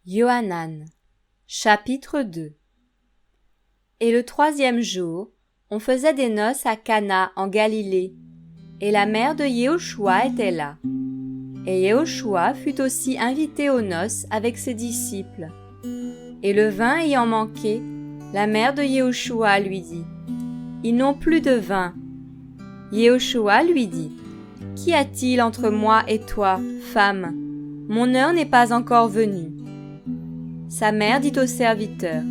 Yohanan, chapitre 2. Et le 3e jour, on faisait des noces à Cana en Galilée, et la mère de Yehoshua était là. Et Yehoshua fut aussi invité aux noces avec ses disciples. Et le vin ayant manqué, la mère de Yehoshua lui dit : Ils n'ont plus de vin. Yehoshua lui dit : Qu'y a-t-il entre moi et toi, femme ? Mon heure n'est pas encore venue. Sa mère dit au serviteur :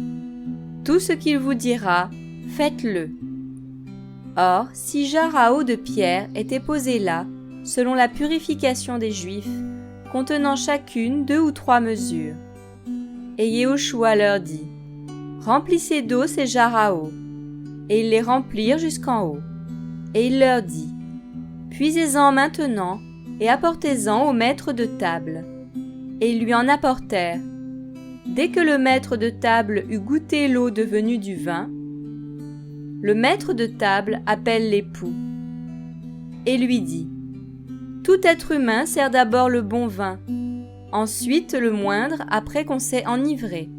Tout ce qu'il vous dira, faites-le. Or, 6 jarres à eau de pierre étaient posées là, selon la purification des Juifs, contenant chacune 2 ou 3 mesures. Et Yehoshua leur dit : Remplissez d'eau ces jarres à eau. Et ils les remplirent jusqu'en haut. Et il leur dit : Puisez-en maintenant, et apportez-en au maître de table. Et ils lui en apportèrent. Dès que le maître de table eut goûté l'eau devenue du vin, le maître de table appelle l'époux et lui dit : Tout être humain sert d'abord le bon vin, ensuite le moindre après qu'on s'est enivré.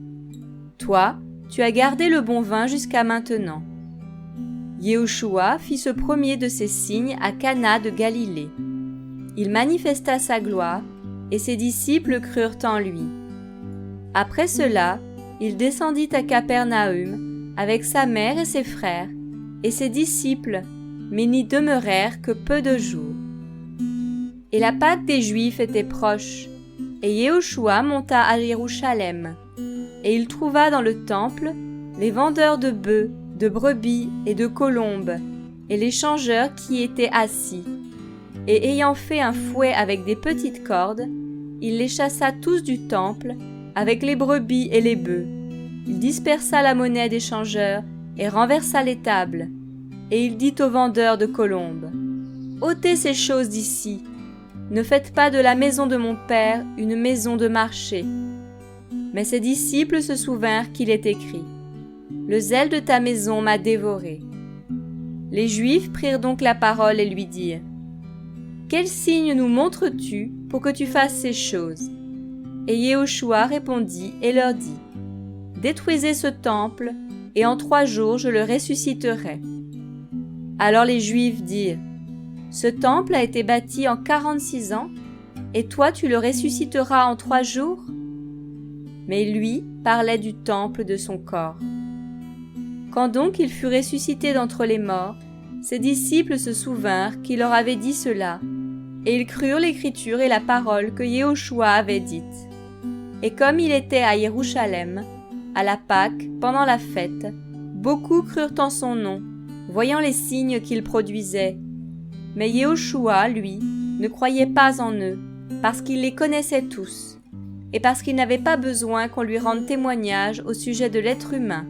Toi, tu as gardé le bon vin jusqu'à maintenant. Yehoshua fit ce premier de ces signes à Cana de Galilée. Il manifesta sa gloire, et ses disciples crurent en lui. Après cela, il descendit à Capernaüm avec sa mère et ses frères, et ses disciples, mais n'y demeurèrent que peu de jours. Et la Pâque des Juifs était proche, et Yehoshua monta à Jérusalem, et il trouva dans le temple les vendeurs de bœufs, de brebis et de colombes, et les changeurs qui y étaient assis. Et ayant fait un fouet avec des petites cordes, il les chassa tous du temple, avec les brebis et les bœufs. Il dispersa la monnaie des changeurs et renversa les tables. Et il dit aux vendeurs de colombes : Ôtez ces choses d'ici. Ne faites pas de la maison de mon père une maison de marché. Mais ses disciples se souvinrent qu'il est écrit : Le zèle de ta maison m'a dévoré. Les Juifs prirent donc la parole et lui dirent : Quel signe nous montres-tu pour que tu fasses ces choses ? Et Yehoshua répondit et leur dit : Détruisez ce temple, et en 3 jours je le ressusciterai. Alors les Juifs dirent : Ce temple a été bâti en 46 ans, et toi tu le ressusciteras en 3 jours ? Mais lui parlait du temple de son corps. Quand donc il fut ressuscité d'entre les morts, ses disciples se souvinrent qu'il leur avait dit cela, et ils crurent l'écriture et la parole que Yehoshua avait dite. Et comme il était à Jérusalem, à la Pâque, pendant la fête, beaucoup crurent en son nom, voyant les signes qu'il produisait. Mais Yehoshua, lui, ne croyait pas en eux, parce qu'il les connaissait tous, et parce qu'il n'avait pas besoin qu'on lui rende témoignage au sujet de l'être humain,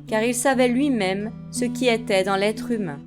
car il savait lui-même ce qui était dans l'être humain.